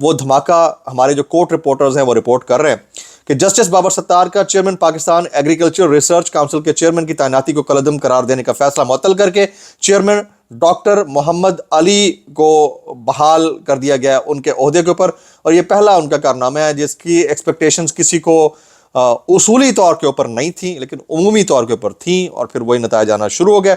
وہ دھماکہ ہمارے جو کورٹ رپورٹرز ہیں وہ رپورٹ کر رہے ہیں کہ جسٹس بابر ستار کا chairman Pakistan agriculture research council کے چیئرمین کی تعیناتی کو کالعدم قرار دینے کا فیصلہ معطل کر کے چیئرمین ڈاکٹر محمد علی کو بحال کر دیا گیا ان کے عہدے کے اوپر. اور یہ پہلا ان کا کارنامہ ہے جس کی ایکسپیکٹیشنز کسی کو اصولی طور کے اوپر نہیں تھیں لیکن عمومی طور کے اوپر تھیں, اور پھر وہی نتائج آنا شروع ہو گئے.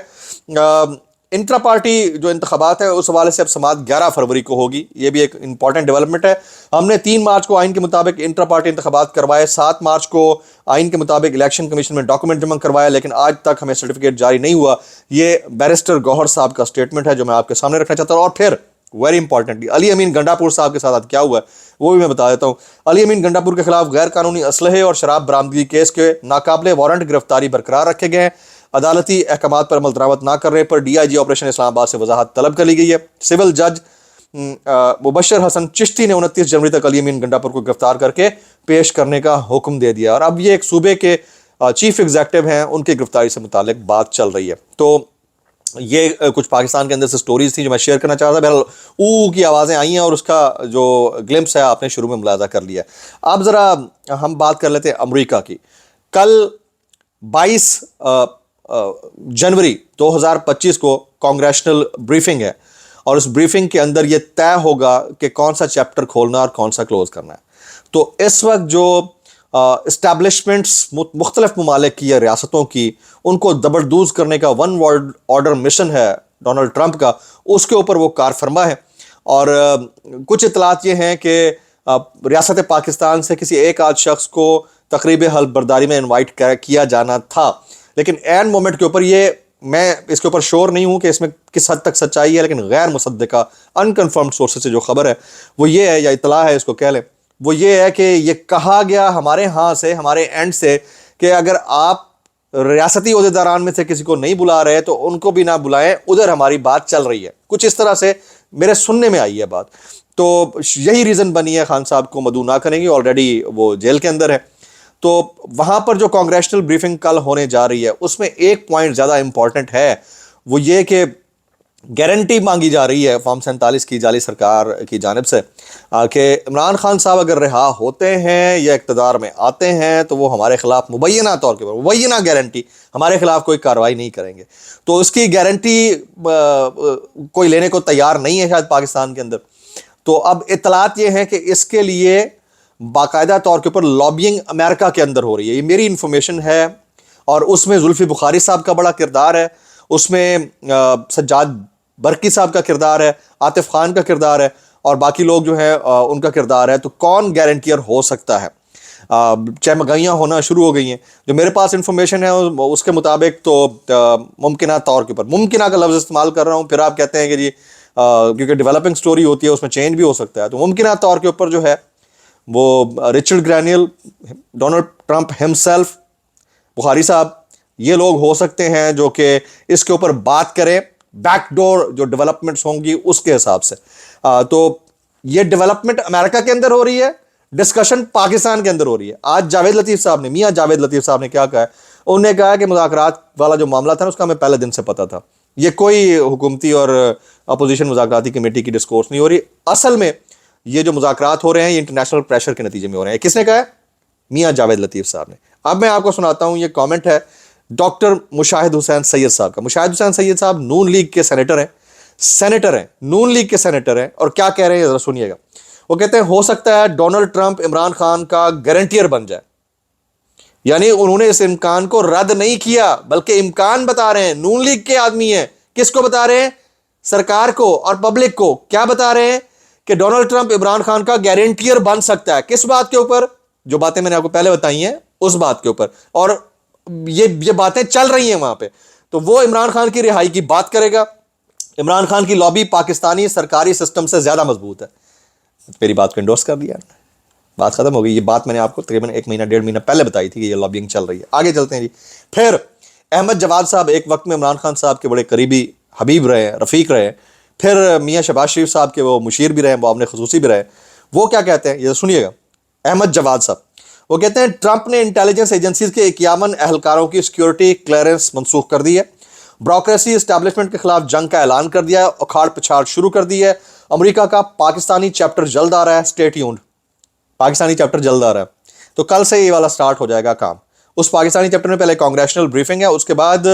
انٹرا پارٹی جو انتخابات ہیں اس حوالے سے اب سماعت 11 فروری کو ہوگی. یہ بھی ایک امپورٹنٹ ڈیولپمنٹ ہے. ہم نے 3 مارچ کو آئین کے مطابق انٹرا پارٹی انتخابات کروائے, 7 مارچ کو آئین کے مطابق الیکشن کمیشن میں ڈاکومنٹ جمع کروایا, لیکن آج تک ہمیں سرٹیفکیٹ جاری نہیں ہوا. یہ بیرسٹر گوہر صاحب کا سٹیٹمنٹ ہے جو میں آپ کے سامنے رکھنا چاہتا ہوں. اور پھر ویری امپورٹنٹلی علی امین گنڈاپور صاحب کے ساتھ کیا ہوا ہے وہ بھی میں بتا دیتا ہوں. علی امین گنڈاپور کے خلاف غیر قانونی اسلحے اور شراب برآمدگی کیس کے ناقابل وارنٹ گرفتاری برقرار رکھے گئے ہیں. عدالتی احکامات پر عمل درآمد نہ کرنے پر ڈی آئی جی آپریشن اسلام آباد سے وضاحت طلب کر لی گئی ہے. سول جج مبشر حسن چشتی نے 29 جنوری تک علی امین گنڈاپور کو گرفتار کر کے پیش کرنے کا حکم دے دیا, اور اب یہ ایک صوبے کے چیف ایگزیکٹو ہیں, ان کی گرفتاری سے متعلق بات چل رہی ہے. تو یہ کچھ پاکستان کے اندر سے سٹوریز تھیں جو میں شیئر کرنا چاہتا تھا. بہرحال او کی آوازیں آئی ہیں اور اس کا جو گلمپس ہے آپ نے شروع میں ملاحظہ کر لیا. اب ذرا ہم بات کر لیتے ہیں امریکہ کی. کل 22 جنوری 2025 کو کانگریشنل بریفنگ ہے, اور اس بریفنگ کے اندر یہ طے ہوگا کہ کون سا چیپٹر کھولنا اور کون سا کلوز کرنا ہے. تو اس وقت جو اسٹیبلشمنٹس مختلف ممالک کی یا ریاستوں کی, ان کو دبردوز کرنے کا ون ورلڈ آرڈر مشن ہے ڈونلڈ ٹرمپ کا, اس کے اوپر وہ کار فرما ہے. اور کچھ اطلاعات یہ ہیں کہ ریاست پاکستان سے کسی ایک آدھ شخص کو تقریب حلف برداری میں انوائٹ کیا جانا تھا, لیکن این مومنٹ کے اوپر یہ میں اس کے اوپر شور نہیں ہوں کہ اس میں کس حد تک سچائی ہے, لیکن غیر مصدقہ انکنفرمڈ سورسز سے جو خبر ہے وہ یہ ہے, یا اطلاع ہے اس کو کہہ لیں, وہ یہ ہے کہ یہ کہا گیا ہمارے ہاں سے, ہمارے اینڈ سے, کہ اگر آپ ریاستی عہدیداران میں سے کسی کو نہیں بلا رہے تو ان کو بھی نہ بلائیں, ادھر ہماری بات چل رہی ہے. کچھ اس طرح سے میرے سننے میں آئی ہے بات. تو یہی ریزن بنی ہے خان صاحب کو مدعو نہ کریں گے, آلریڈی وہ جیل کے اندر ہے. تو وہاں پر جو کانگریشنل بریفنگ کل ہونے جا رہی ہے اس میں ایک پوائنٹ زیادہ امپورٹنٹ ہے, وہ یہ کہ گارنٹی مانگی جا رہی ہے فارم 47 کی جعلی سرکار کی جانب سے کہ عمران خان صاحب اگر رہا ہوتے ہیں یا اقتدار میں آتے ہیں تو وہ ہمارے خلاف مبینہ طور کے اوپر, مبینہ گارنٹی, ہمارے خلاف کوئی کارروائی نہیں کریں گے. تو اس کی گارنٹی کوئی لینے کو تیار نہیں ہے شاید پاکستان کے اندر. تو اب اطلاعات یہ ہیں کہ اس کے لیے باقاعدہ طور کے اوپر لابینگ امریکہ کے اندر ہو رہی ہے. یہ میری انفارمیشن ہے, اور اس میں زلفی بخاری صاحب کا بڑا کردار ہے, اس میں سجاد برقی صاحب کا کردار ہے, عاطف خان کا کردار ہے, اور باقی لوگ جو ہیں ان کا کردار ہے. تو کون گارنٹیئر ہو سکتا ہے؟ چہمگائیاں ہونا شروع ہو گئی ہیں. جو میرے پاس انفارمیشن ہے اس کے مطابق تو ممکنہ طور کے اوپر, ممکنہ کا لفظ استعمال کر رہا ہوں, پھر آپ کہتے ہیں کہ جی کیونکہ ڈیولپنگ سٹوری ہوتی ہے اس میں چینج بھی ہو سکتا ہے, تو ممکنہ طور کے اوپر جو ہے وہ Richard Grenell, Donald Trump himself, Bukhari صاحب, یہ لوگ ہو سکتے ہیں جو کہ اس کے اوپر بات کریں بیک ڈور جو ڈیولپمنٹس ہوں گی اس کے حساب سے. تو یہ ڈیولپمنٹ امریکہ کے اندر ہو رہی ہے, ڈسکشن پاکستان کے اندر ہو رہی ہے. آج جاوید لطیف صاحب نے, میاں جاوید لطیف صاحب نے کیا کہا ہے, انہوں نے کہا کہ مذاکرات والا جو معاملہ تھا اس کا ہمیں پہلے دن سے پتا تھا, یہ کوئی حکومتی اور اپوزیشن مذاکراتی کمیٹی کی ڈسکورس نہیں ہو رہی. اصل میں یہ جو مذاکرات ہو رہے ہیں یہ انٹرنیشنل پریشر کے نتیجے میں ہو رہے ہیں. کس نے کہا ہے؟ میاں جاوید لطیف صاحب نے. اب میں آپ کو سناتا ہوں, یہ کامنٹ ہے ڈاکٹر مشاہد حسین سید صاحب کا. مشاہد حسین سید صاحب نون لیگ کے سینیٹر ہیں, نون لیگ کے سینیٹر ہیں, اور کیا کہہ رہے ہیں ذرا سنیے گا. وہ کہتے ہیں ہو سکتا ہے ڈونلڈ ٹرمپ عمران خان کا گارنٹیئر بن جائے. یعنی انہوں نے اس امکان کو رد نہیں کیا بلکہ امکان بتا رہے ہیں. نون لیگ کے آدمی ہیں, کس کو بتا رہے ہیں؟ سرکار کو اور پبلک کو. کیا بتا رہے ہیں؟ کہ ڈونلڈ ٹرمپ عمران خان کا گارنٹیئر بن سکتا ہے. کس بات کے اوپر؟ جو باتیں میں نے آپ کو پہلے بتائی ہیں اس بات کے اوپر, اور یہ باتیں چل رہی ہیں وہاں پہ. تو وہ عمران خان کی رہائی کی بات کرے گا. عمران خان کی لابی پاکستانی سرکاری سسٹم سے زیادہ مضبوط ہے. میری بات کو انڈورس کر دیا, بات ختم ہو گئی. یہ بات میں نے آپ کو تقریباً 1 مہینہ 1.5 مہینہ پہلے بتائی تھی کہ یہ لابینگ چل رہی ہے. آگے چلتے ہیں جی. پھر احمد جواد صاحب ایک وقت میں عمران خان صاحب کے بڑے قریبی حبیب رہے, رفیق رہے. پھر میاں شہباز شریف صاحب کے وہ مشیر بھی رہے, معاون خصوصی بھی رہے. وہ کیا کہتے ہیں یہ سنیے گا. احمد جواد صاحب وہ کہتے ہیں ٹرمپ نے انٹیلیجنس ایجنسیز کے 51 اہلکاروں کی سیکیورٹی کلیئرنس منسوخ کر دی ہے, بیوروکریسی اسٹیبلشمنٹ کے خلاف جنگ کا اعلان کر دیا ہے, اکھاڑ پچھاڑ شروع کر دی ہے, امریکہ کا پاکستانی چیپٹر جلد آ رہا ہے، اسٹے ٹیونڈ، پاکستانی چیپٹر جلد آ رہا ہے، تو کل سے یہ والا سٹارٹ ہو جائے گا کام. اس پاکستانی چیپٹر میں پہلے کانگریشنل بریفنگ ہے، اس کے بعد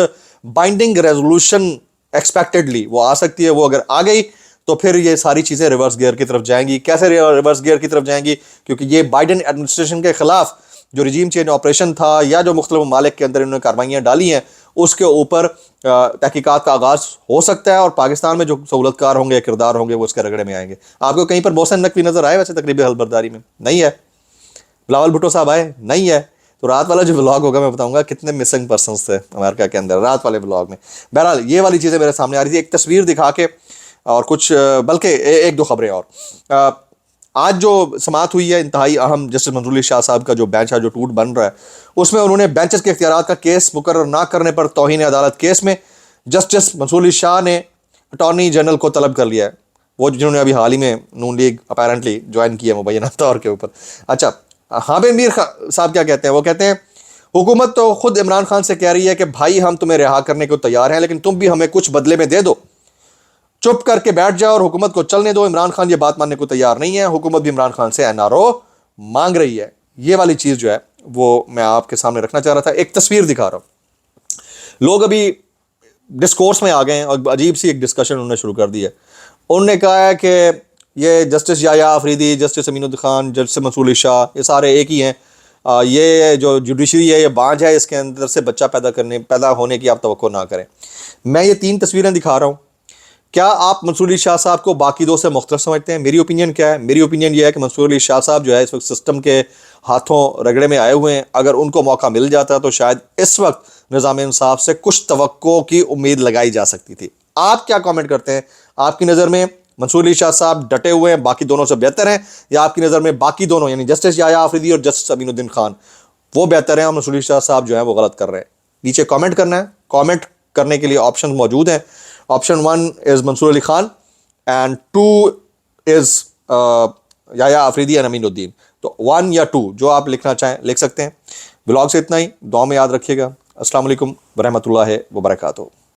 بائنڈنگ ریزولوشن ایکسپیکٹڈلی وہ آ سکتی ہے. وہ اگر آ گئی تو پھر یہ ساری چیزیں ریورس گیئر کی طرف جائیں گی. کیسے ریورس گیئر کی طرف جائیں گی؟ کیونکہ یہ بائیڈن ایڈمنسٹریشن کے خلاف جو رجیم چینج آپریشن تھا یا جو مختلف ممالک کے اندر انہوں نے کارروائیاں ڈالی ہیں اس کے اوپر تحقیقات کا آغاز ہو سکتا ہے، اور پاکستان میں جو سہولت کار ہوں گے، کردار ہوں گے، وہ اس کے رگڑے میں آئیں گے. آپ کو کہیں پر محسن نقوی نظر آئے ویسے تقریبی حلف برداری میں؟ نہیں ہے. بلاول بھٹو صاحب آئے؟ نہیں ہے. تو رات والا جو ولاگ ہوگا میں بتاؤں گا کتنے مسنگ پرسنس تھے امریکہ کے اندر رات والے ولاگ میں. بہرحال یہ والی چیزیں میرے سامنے آ رہی تھی، ایک تصویر دکھا کے اور کچھ بلکہ ایک دو خبریں اور. آج جو سماعت ہوئی ہے انتہائی اہم جسٹس منظور علی شاہ صاحب کا جو بینچ ہے جو ٹوٹ بن رہا ہے، اس میں انہوں نے بینچز کے اختیارات کا کیس مقرر نہ کرنے پر توہین عدالت کیس میں جسٹس منظور علی شاہ نے اٹارنی جنرل کو طلب کر لیا ہے، وہ جنہوں نے ابھی حال ہی میں نون لیگ اپیرنٹلی جوائن کی ہے مبینہ طور کے اوپر. اچھا، حامد میر صاحب کیا کہتے ہیں؟ وہ کہتے ہیں حکومت تو خود عمران خان سے کہہ رہی ہے کہ بھائی ہم تمہیں رہا کرنے کو تیار ہیں، لیکن تم بھی ہمیں کچھ بدلے میں دے دو، چپ کر کے بیٹھ جاؤ اور حکومت کو چلنے دو. عمران خان یہ بات ماننے کو تیار نہیں ہے، حکومت بھی عمران خان سے NRO مانگ رہی ہے. یہ والی چیز جو ہے وہ میں آپ کے سامنے رکھنا چاہ رہا تھا. ایک تصویر دکھا رہا ہوں. لوگ ابھی ڈسکورس میں آ گئے ہیں اور عجیب سی ایک ڈسکشن انہوں نے شروع کر دی ہے. انہوں نے کہا ہے کہ یہ جسٹس یحییٰ آفریدی، جسٹس امین الدین خان، جسٹس منصور علی شاہ، یہ سارے ایک ہی ہیں. یہ جو جوڈیشری ہے یہ بانجھ ہے، اس کے اندر سے بچہ پیدا ہونے کی آپ توقع نہ کریں. میں یہ 3 تصویریں دکھا رہا ہوں. کیا آپ منصور علی شاہ صاحب کو باقی دو سے مختلف سمجھتے ہیں؟ میری اوپینین کیا ہے؟ میری اوپینین یہ ہے کہ منصور علی شاہ صاحب جو ہے اس وقت سسٹم کے ہاتھوں رگڑے میں آئے ہوئے ہیں. اگر ان کو موقع مل جاتا تو شاید اس وقت نظام انصاف سے کچھ توقع کی امید لگائی جا سکتی تھی. آپ کیا کامنٹ کرتے ہیں؟ آپ کی نظر میں منصور علی شاہ صاحب ڈٹے ہوئے ہیں، باقی دونوں سے بہتر ہیں، یا آپ کی نظر میں باقی دونوں یعنی جسٹس یحییٰ آفریدی اور جسٹس امین الدین خان وہ بہتر ہیں اور منصور علی شاہ صاحب جو ہیں وہ غلط کر رہے ہیں؟ نیچے کامنٹ کرنا ہے. کامنٹ کرنے کے لیے آپشن موجود ہیں. Option 1 is Mansoor Ali Khan and 2 is Yahya Afridi and Amin Uddin. تو 1 یا 2 جو آپ لکھنا چاہیں لکھ سکتے ہیں. بلاگ سے اتنا ہی، دعا میں یاد رکھیے گا. السلام علیکم ورحمۃ اللہ وبرکاتہ.